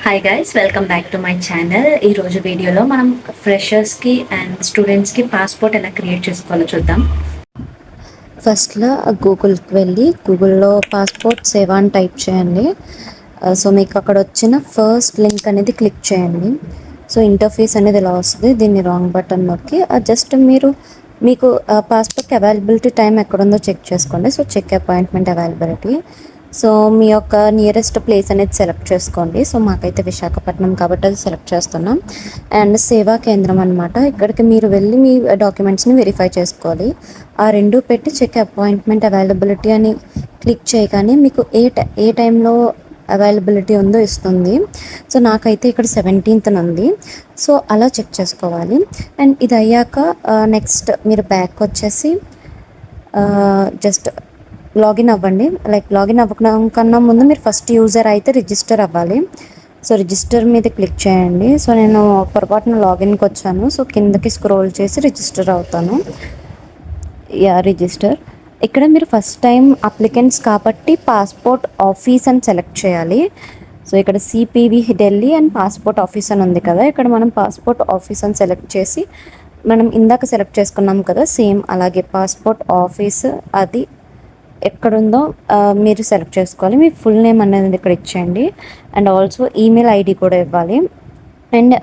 Hi guys, welcome back to my channel. ఈరోజు వీడియోలో మనం ఫ్రెషర్స్కి అండ్ స్టూడెంట్స్కి పాస్పోర్ట్ ఎలా క్రియేట్ చేసుకోవాలో చూద్దాం. ఫస్ట్లో గూగుల్కి వెళ్ళి గూగుల్లో పాస్పోర్ట్ సేవ అని టైప్ చేయండి. సో మీకు అక్కడ వచ్చిన ఫస్ట్ లింక్ అనేది క్లిక్ చేయండి. సో ఇంటర్ఫేస్ అనేది ఇలా వస్తుంది. దీన్ని రాంగ్ బటన్ నొక్కి జస్ట్ మీకు పాస్పోర్ట్కి అవైలబిలిటీ టైం ఎక్కడుందో చెక్ చేసుకోండి. So check appointment availability. So మీ యొక్క నియరెస్ట్ ప్లేస్ అనేది సెలెక్ట్ చేసుకోండి. సో మాకైతే విశాఖపట్నం కాబట్టి అది సెలెక్ట్ చేస్తున్నాం. అండ్ సేవా కేంద్రం అనమాట, ఇక్కడికి మీరు వెళ్ళి మీ డాక్యుమెంట్స్ని వెరిఫై చేసుకోవాలి. ఆ రెండు పెట్టి చెక్ అపాయింట్మెంట్ అవైలబిలిటీ అని క్లిక్ చేయగానే మీకు ఏ టైంలో అవైలబిలిటీ ఉందో ఇస్తుంది. సో నాకైతే ఇక్కడ 17th ఉంది. సో అలా చెక్ చేసుకోవాలి. అండ్ ఇది అయ్యాక నెక్స్ట్ మీరు బ్యాక్ వచ్చేసి జస్ట్ లాగిన్ అవ్వండి. లాగిన్ అవ్వడం కన్నా ముందు మీరు ఫస్ట్ యూజర్ అయితే రిజిస్టర్ అవ్వాలి. సో రిజిస్టర్ మీద క్లిక్ చేయండి. సో నేను పొరపాటున లాగిన్కి వచ్చాను. సో కిందకి స్క్రోల్ చేసి రిజిస్టర్ అవుతాను. రిజిస్టర్. ఇక్కడ మీరు ఫస్ట్ టైం అప్లికెంట్స్ కాబట్టి పాస్పోర్ట్ ఆఫీస్ అని సెలెక్ట్ చేయాలి. సో ఇక్కడ CPV Delhi and passport office అని ఉంది కదా, ఇక్కడ మనం పాస్పోర్ట్ ఆఫీస్ అని సెలెక్ట్ చేసి మనం ఇందాక సెలెక్ట్ చేసుకున్నాం కదా, సేమ్ అలాగే పాస్పోర్ట్ ఆఫీస్ అది ఎక్కడుందో మీరు సెలెక్ట్ చేసుకోవాలి. మీ ఫుల్ నేమ్ అనేది ఇక్కడ ఇచ్చేయండి. అండ్ ఆల్సో ఈమెయిల్ ఐడి కూడా ఇవ్వాలి. అండ్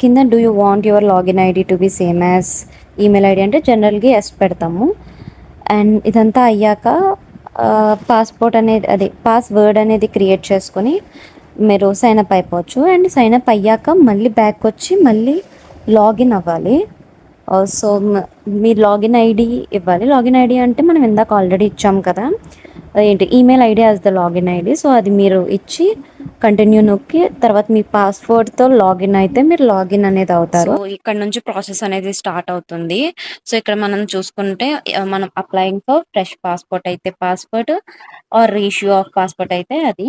కింద do you want your login ID to be same as email ID అంటే జనరల్గా ఎస్ పెడతాము. అండ్ ఇదంతా అయ్యాక పాస్పోర్ట్ అనేది పాస్వర్డ్ అనేది క్రియేట్ చేసుకొని మీరు సైన్అప్ అయిపోవచ్చు. అండ్ సైన్అప్ అయ్యాక మళ్ళీ బ్యాక్ వచ్చి మళ్ళీ లాగిన్ అవ్వాలి. సో మీ లాగిన్ ఐడి ఇవ్వాలి. లాగిన్ ఐడి అంటే మనం ఇందాక ఆల్రెడీ ఇచ్చాం కదా, email ID as the login ID. So అది మీరు ఇచ్చి కంటిన్యూ నొక్కి తర్వాత మీ పాస్వర్డ్తో లాగిన్ అయితే మీరు లాగిన్ అనేది అవుతారు. సో ఇక్కడ నుంచి ప్రాసెస్ అనేది స్టార్ట్ అవుతుంది. సో ఇక్కడ మనం చూసుకుంటే మనం అప్లయింగ్ ఫర్ ఫ్రెష్ పాస్పోర్ట్ అయితే passport or reissue of passport అయితే అది.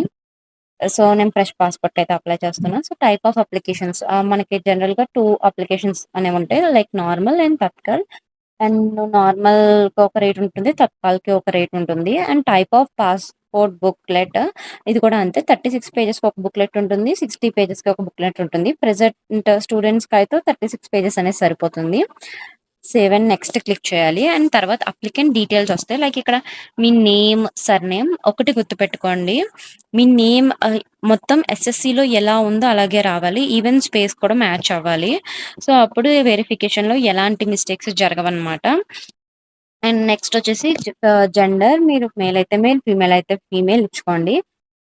సో నేను ఫ్రెష్ పాస్పోర్ట్ అయితే అప్లై చేస్తున్నాను. సో టైప్ ఆఫ్ అప్లికేషన్స్ మనకి జనరల్గా 2 అప్లికేషన్స్ అనేవి ఉంటాయి, like normal and Tatkal. And నార్మల్కి ఒక రేట్ ఉంటుంది, తత్కాల్కి ఒక రేట్ ఉంటుంది. And type of passport booklet ఇది కూడా అంతే, 36 పేజెస్కి ఒక బుక్లెట్ ఉంటుంది, 60 పేజెస్కి ఒక బుక్లెట్ ఉంటుంది. ప్రెజెంట్ స్టూడెంట్స్కి అయితే 36 పేజెస్ అనేది సరిపోతుంది. సేవ్ అండ్ నెక్స్ట్ క్లిక్ చేయాలి. అండ్ తర్వాత అప్లికెంట్ డీటెయిల్స్ వస్తాయి, లైక్ ఇక్కడ మీ నేమ్, సర్నేమ్ ఒకటి గుర్తుపెట్టుకోండి. మీ నేమ్ మొత్తం ఎస్ఎస్సిలో ఎలా ఉందో అలాగే రావాలి. ఈవెన్ స్పేస్ కూడా మ్యాచ్ అవ్వాలి. సో అప్పుడు వెరిఫికేషన్లో ఎలాంటి మిస్టేక్స్ జరగవన్నమాట. అండ్ నెక్స్ట్ వచ్చేసి జెండర్, మీరు మేల్ అయితే మేల్, ఫీమేల్ అయితే ఫీమేల్ ఇచ్చుకోండి.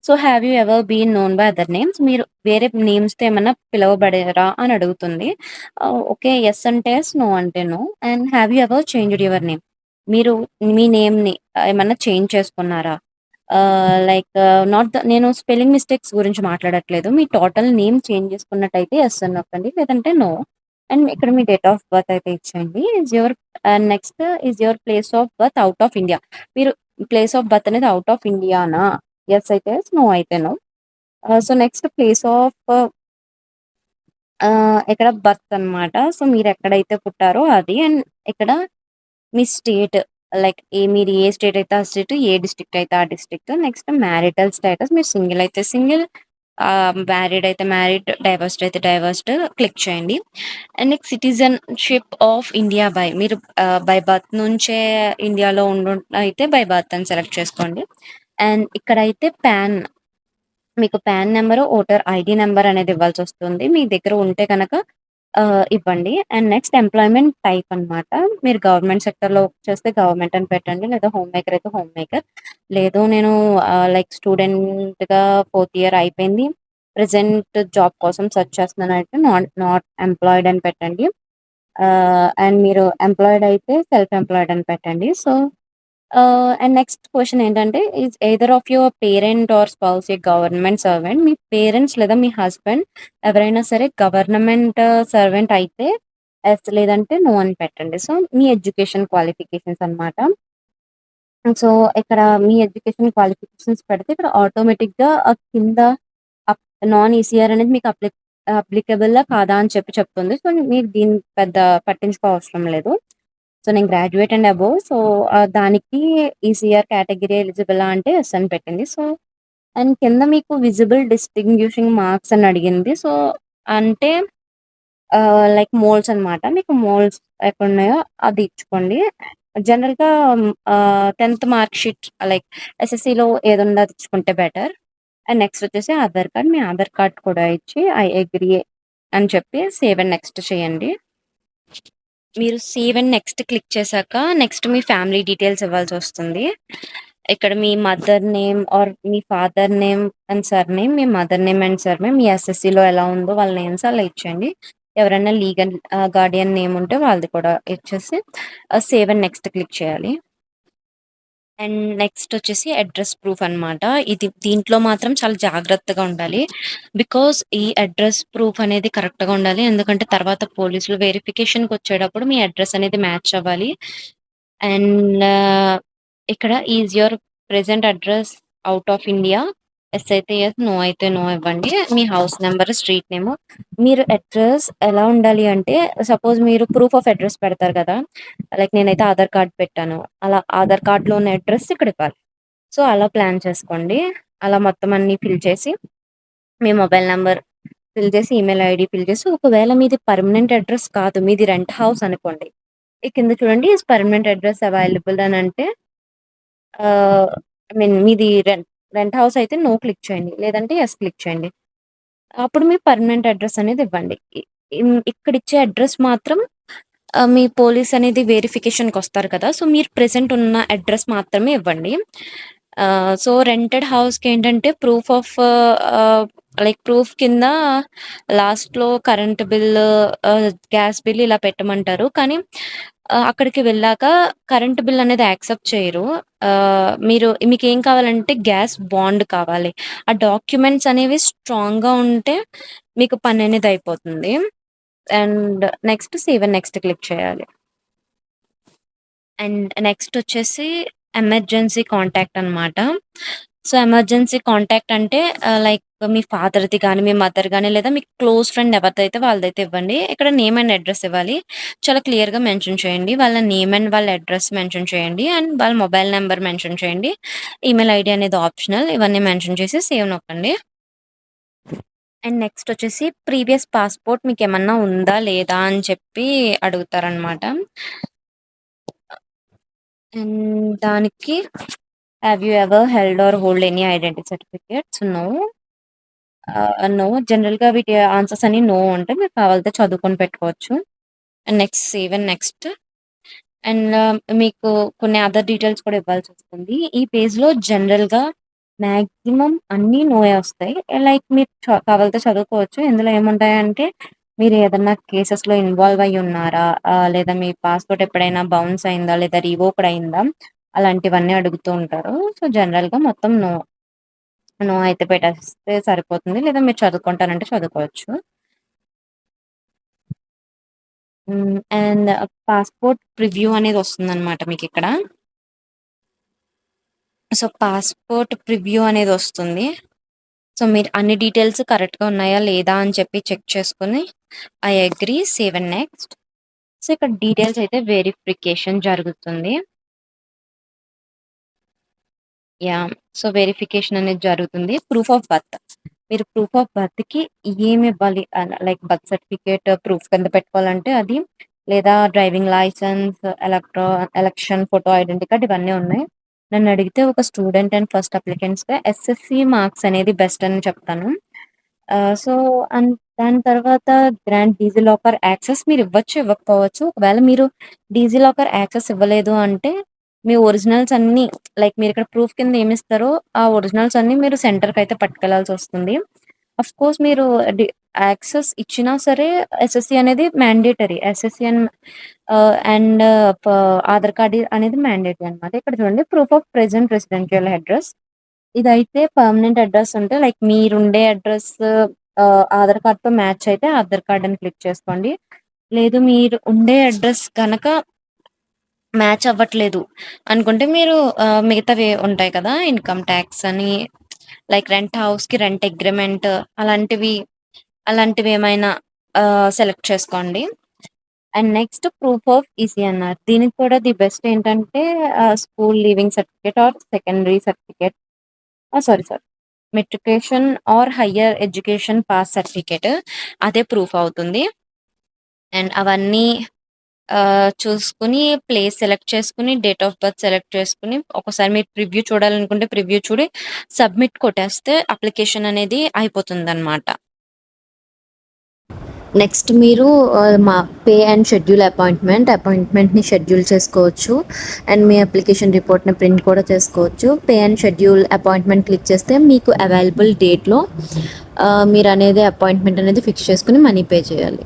So have you ever been known by other names, మీరు వేరే నేమ్స్తో ఏమన్నా పిలవబడారా అని అడుగుతుంది. ఓకే, ఎస్ అంటే ఎస్, నో అంటే no. And have you ever changed your name, మీరు మీ నేమ్ని ఏమన్నా చేంజ్ చేసుకున్నారా? లైక్ నేను స్పెల్లింగ్ మిస్టేక్స్ గురించి మాట్లాడట్లేదు. మీ టోటల్ నేమ్ చేంజ్ చేసుకున్నట్టయితే ఎస్ అని నొక్కండి, లేదంటే నో. అండ్ ఇక్కడ మీ డేట్ ఆఫ్ బర్త్ అయితే ఇచ్చేయండి. Next is your place of birth out of India, మీరు ప్లేస్ ఆఫ్ బర్త్ అనేది అవుట్ ఆఫ్ ఇండియానా? ఎస్ అయితే ఎస్, నో అయితే no. So next place of ఇక్కడ బర్త్ అన్నమాట. సో మీరు ఎక్కడైతే పుట్టారో అది. అండ్ ఇక్కడ మీ స్టేట్, లైక్ మీరు ఏ స్టేట్ అయితే ఆ స్టేట్, ఏ డిస్ట్రిక్ట్ అయితే ఆ డిస్ట్రిక్ట్. నెక్స్ట్ మ్యారిటల్ స్టేటస్, మీరు సింగిల్ అయితే సింగిల్, మ్యారీడ్ అయితే మ్యారీడ్, డైవర్స్డ్ అయితే డైవర్స్డ్ క్లిక్ చేయండి. And next citizenship of India by, మీరు బై బర్త్ నుంచే ఇండియాలో అయితే బై బర్త్ అని సెలెక్ట్ చేసుకోండి. అండ్ ఇక్కడైతే మీకు pan number, voter ID number అనేది ఇవ్వాల్సి వస్తుంది. మీ దగ్గర ఉంటే కనుక ఇవ్వండి. అండ్ నెక్స్ట్ ఎంప్లాయ్మెంట్ టైప్ అన్నమాట, మీరు గవర్నమెంట్ సెక్టర్లో చేస్తే గవర్నమెంట్ అని పెట్టండి, లేదా హోమ్ మేకర్ అయితే హోమ్ మేకర్. లేదు నేను లైక్ స్టూడెంట్గా 4th ఇయర్ అయిపోయింది, ప్రెసెంట్ జాబ్ కోసం సెర్చ్ చేస్తున్నాను అంటే నాట్ ఎంప్లాయిడ్ అని పెట్టండి. అండ్ మీరు ఎంప్లాయిడ్ అయితే సెల్ఫ్ ఎంప్లాయిడ్ అని పెట్టండి. సో అండ్ నెక్స్ట్ క్వశ్చన్ ఏంటంటే, is either of your parent are spouse A government servant, me parents లేదా మీ హస్బెండ్ ఎవరైనా సరే గవర్నమెంట్ సర్వెంట్ అయితే ఎస్, లేదంటే నో అని పెట్టండి. సో మీ ఎడ్యుకేషన్ క్వాలిఫికేషన్స్ అన్నమాట. సో ఇక్కడ మీ ఎడ్యుకేషన్ క్వాలిఫికేషన్స్ పెడితే ఇక్కడ ఆటోమేటిక్గా కింద నాన్ ఈసీఆర్ అనేది మీకు అప్లికబుల్ కాదా అని చెప్తుంది. సో మీరు దీన్ని పెద్ద పట్టించుకో అవసరం లేదు. సో నేను గ్రాడ్యుయేట్ అండ్ అబోవ్, సో దానికి ఈసీఆర్ కేటగిరీ ఎలిజిబుల్ అంటే ఎస్ అని పెట్టింది. సో అండ్ కింద మీకు విజిబుల్ డిస్టింగ్విషింగ్ మార్క్స్ అని అడిగింది. సో, అంటే లైక్ మోల్స్ అనమాట. మీకు మోల్స్ ఎక్కడున్నాయో అది ఇచ్చుకోండి. జనరల్‌గా 10థ్ మార్క్ షీట్ లైక్ ఎస్ఎస్‌సిలో ఏదుందో అది ఇచ్చుకుంటే బెటర్. అండ్ నెక్స్ట్ వచ్చేసి ఆధార్ కార్డ్. మీ ఆధార్ కార్డ్ కూడా ఇచ్చి ఐ అగ్రీ అని చెప్పి సేవ్ అండ్ నెక్స్ట్ చేయండి. మీరు సేవ్ అండ్ నెక్స్ట్ క్లిక్ చేశాక నెక్స్ట్ మీ ఫ్యామిలీ డీటెయిల్స్ ఇవ్వాల్సొస్తుంది. ఇక్కడ మీ మదర్ నేమ్ ఆర్ మీ ఫాదర్ నేమ్ అండ్ సర్‌నేమ్, మీ మదర్ నేమ్ అండ్ సర్‌నేమ్ మీ ఎస్ఎస్‌సిలో ఎలా ఉందో వాళ్ళ నేమ్స్ అలా ఇచ్చేయండి. ఎవరైనా లీగల్ గార్డియన్ నేమ్ ఉంటే వాళ్ళది కూడా ఇచ్చేసి సేవ్ అండ్ నెక్స్ట్ క్లిక్ చేయాలి. అండ్ నెక్స్ట్ వచ్చేసి అడ్రెస్ ప్రూఫ్ అనమాట. దీంట్లో మాత్రం చాలా జాగ్రత్తగా ఉండాలి. బికాజ్ ఈ అడ్రెస్ ప్రూఫ్ అనేది కరెక్ట్‌గా ఉండాలి. ఎందుకంటే తర్వాత పోలీసులు వెరిఫికేషన్‌కొచ్చేటప్పుడు మీ అడ్రెస్ అనేది మ్యాచ్ అవ్వాలి. అండ్ ఇక్కడ is your present address out of India? Yes అయితే యెస్, నో అయితే నో ఇవ్వండి. మీ హౌస్ నంబర్, స్ట్రీట్ నేము. మీరు అడ్రెస్ ఎలా ఉండాలి అంటే సపోజ్ మీరు ప్రూఫ్ ఆఫ్ అడ్రెస్ పెడతారు కదా! లైక్ నేనైతే ఆధార్ కార్డ్ పెట్టాను. అలా ఆధార్ కార్డ్‌లో ఉన్న అడ్రెస్ ఇక్కడ ఇవ్వాలి. సో, అలా ప్లాన్ చేసుకోండి. అలా మొత్తం అన్నీ ఫిల్ చేసి, మీ మొబైల్ నంబర్ ఫిల్ చేసి, ఈమెయిల్ ఐడీ ఫిల్ చేసి, ఒకవేళ మీది పర్మనెంట్ అడ్రెస్ కాదు, మీది రెంట్ హౌస్ అనుకోండి. ఈ కింద చూడండి ఈస్ పర్మనెంట్ అడ్రెస్ అవైలబుల్ అని అంటే ఐ మీన్ మీది రెంట్ హౌస్ అయితే నో క్లిక్ చేయండి. లేదంటే యెస్ క్లిక్ చేయండి. అప్పుడు మీ పర్మనెంట్ అడ్రెస్ అనేది ఇవ్వండి. ఇక్కడిచ్చే అడ్రెస్ మాత్రం మీ పోలీస్ అనేది వెరిఫికేషన్‌కొస్తారు కదా! సో, మీరు ప్రెజెంట్ ఉన్న అడ్రెస్ మాత్రమే ఇవ్వండి. సో, రెంటెడ్ హౌస్‌కేంటంటే ప్రూఫ్ ఆఫ్ లైక్ ప్రూఫ్ కింద లాస్ట్‌లో కరెంట్ బిల్లు, గ్యాస్ బిల్ ఇలా పెట్టమంటారు. కానీ అక్కడికి వెళ్ళాక కరెంట్ బిల్ అనేది యాక్సెప్ట్ చేయరు. మీకేం కావాలంటే గ్యాస్ బాండ్ కావాలి. ఆ డాక్యుమెంట్స్ అనేవి స్ట్రాంగ్‌గా ఉంటే మీకు పననేది అయిపోతుంది. And next save and next click చేయాలి. అండ్ నెక్స్ట్ వచ్చేసి ఎమర్జెన్సీ కాంటాక్ట్ అనమాట. సో, ఎమర్జెన్సీ కాంటాక్ట్ అంటే లైక్ మీ ఫాదర్‌ది గాని, మీ మదర్ గాని లేదా మీ క్లోజ్ ఫ్రెండ్ ఎవరిదైతే వాళ్ళదైతే ఇవ్వండి. ఇక్కడ నేమ్ అండ్ అడ్రెస్ ఇవ్వాలి. చాలా క్లియర్‌గా మెన్షన్ చేయండి. వాళ్ళ నేమ్ అండ్ వాళ్ళ అడ్రెస్ మెన్షన్ చేయండి. అండ్ వాళ్ళ మొబైల్ నంబర్ మెన్షన్ చేయండి. ఈమెయిల్ ఐడీ అనేది ఆప్షనల్. ఇవన్నీ మెన్షన్ చేసి సేవ్ నొక్కండి. అండ్ నెక్స్ట్ వచ్చేసి ప్రీవియస్ పాస్‌పోర్ట్ మీకేమన్నా ఉందా? లేదా? అని చెప్పి అడుగుతారనమాట. దానికి have you ever held or hold any identity certificates? No. No. జనరల్‌గా వీటి ఆన్సర్స్ అన్నీ నో ఉంటాయి. మీరు కావాలితే చదువుకొని పెట్టుకోవచ్చు. And next save and next. And మీకు కొన్ని అదర్ డీటెయిల్స్ కూడా ఇవ్వాల్సొస్తుంది. ఈ పేజ్‌లో జనరల్‌గా మాక్సిమం అన్నీ నోయే వస్తాయి. లైక్ మీరు కావాలితే చదువుకోవచ్చు. ఇందులో ఏముంటాయంటే మీరు ఏదన్నా కేసెస్‌లో ఇన్వాల్వ్ అయ్యి ఉన్నారా? లేదా మీ పాస్‌పోర్ట్ ఎప్పుడైనా బౌన్స్ అయిందా? లేదా రివోక్డ్ అయిందా? అలాంటివన్నీ అడుగుతూ ఉంటారు. సో, జనరల్‌గా మొత్తం నో. నో అయితే పెట్టేస్తే సరిపోతుంది. లేదా మీరు చదువుకుంటానంటే చదువుకోవచ్చు. అండ్ పాస్‌పోర్ట్ ప్రివ్యూ అనేది వస్తుందనమాట మీకిక్కడ. సో, పాస్‌పోర్ట్ ప్రివ్యూ అనేదొస్తుంది. సో, మీరు అన్ని డీటెయిల్స్ కరెక్ట్‌గా ఉన్నాయా? లేదా? అని చెప్పి చెక్ చేసుకొని I agree, save and next. So, ఇక్కడ డీటెయిల్స్ అయితే వెరిఫికేషన్ జరుగుతుంది. యాహ్! సో, వెరిఫికేషన్ అనేది జరుగుతుంది. Proof of birth. మీరు ప్రూఫ్ ఆఫ్ బర్త్‌కి ఏమివ్వాలి లైక్ బర్త్ సర్టిఫికేట్ ప్రూఫ్ కింద పెట్టుకోవాలంటే అది, లేదా driving licence, election photo identity card ఇవన్నీ ఉన్నాయి. నన్నడిగితే ఒక స్టూడెంట్ అండ్ ఫస్ట్ అప్లికెంట్స్‌గా ఎస్ఎస్‌సి మార్క్స్ అనేది బెస్ట్ అని చెప్తాను. సో, దాని తర్వాత గ్రాంట్ డీజీలాకర్ యాక్సెస్ మీరివ్వచ్చు, ఇవ్వకపోవచ్చు. ఒకవేళ మీరు డీజీలాకర్ యాక్సెస్ ఇవ్వలేదు అంటే, మీ ఒరిజినల్స్ అన్నీ లైక్ మీరిక్కడ ప్రూఫ్ కింద ఏమిస్తారో, ఆ ఒరిజినల్స్ అన్నీ మీరు సెంటర్‌కయితే పట్టుకెళ్ళాల్సొస్తుంది. ఆఫ్‌కోర్స్ మీరు డి యాక్సెస్ ఇచ్చినా సరే ఎస్ఎస్‌సి అనేది మ్యాండేటరీ. ఎస్ఎస్‌సి అండ్ ప ఆధార్ కార్డ్ అనేది మ్యాండేటరీ అనమాట. ఇక్కడ చూడండి proof of present residential address. ఇదైతే పర్మనెంట్ అడ్రెస్ ఉంటే లైక్ మీరుండే అడ్రెస్ ఆధార్ కార్డ్‌తో మ్యాచ్ అయితే ఆధార్ కార్డ్ అని క్లిక్ చేసుకోండి. లేదు మీరు ఉండే అడ్రెస్ గనక మ్యాచ్ అవ్వట్లేదు అనుకుంటే మీరు మిగతావి ఉంటాయి కదా! ఇన్‌కమ్ టాక్స్ అని లైక్ రెంట్ హౌస్‌కి రెంట్ అగ్రీమెంట్ అలాంటివేమైనా సెలెక్ట్ చేసుకోండి. And next proof of ECNR. దీనికి కూడా ది బెస్ట్ ఏంటంటే school leaving certificate or secondary certificate. Sorry. Matriculation or higher education pass certificate అదే ప్రూఫ్ అవుతుంది. అండ్ అవన్నీ చూసుకొని ప్లేస్ సెలెక్ట్ చేసుకొని డేట్ ఆఫ్ బర్త్ సెలెక్ట్ చేసుకొని ఒకసారి మీరు ప్రివ్యూ చూడాలనుకుంటే ప్రివ్యూ చూడి సబ్మిట్ కొట్టేస్తే అప్లికేషన్ అనేది అయిపోతుందన్నమాట. నెక్స్ట్ మీరు మా పే అండ్ షెడ్యూల్ అపాయింట్మెంట్ని షెడ్యూల్ చేసుకోవచ్చు. అండ్ మీ అప్లికేషన్ రిపోర్ట్ని ప్రింట్ కూడా చేసుకోవచ్చు. Pay and schedule appointment click చేస్తే మీకు అవైలబుల్ డేట్లో మీరు అనేది అపాయింట్మెంట్ అనేది ఫిక్స్ చేసుకుని మనీ పే చేయాలి.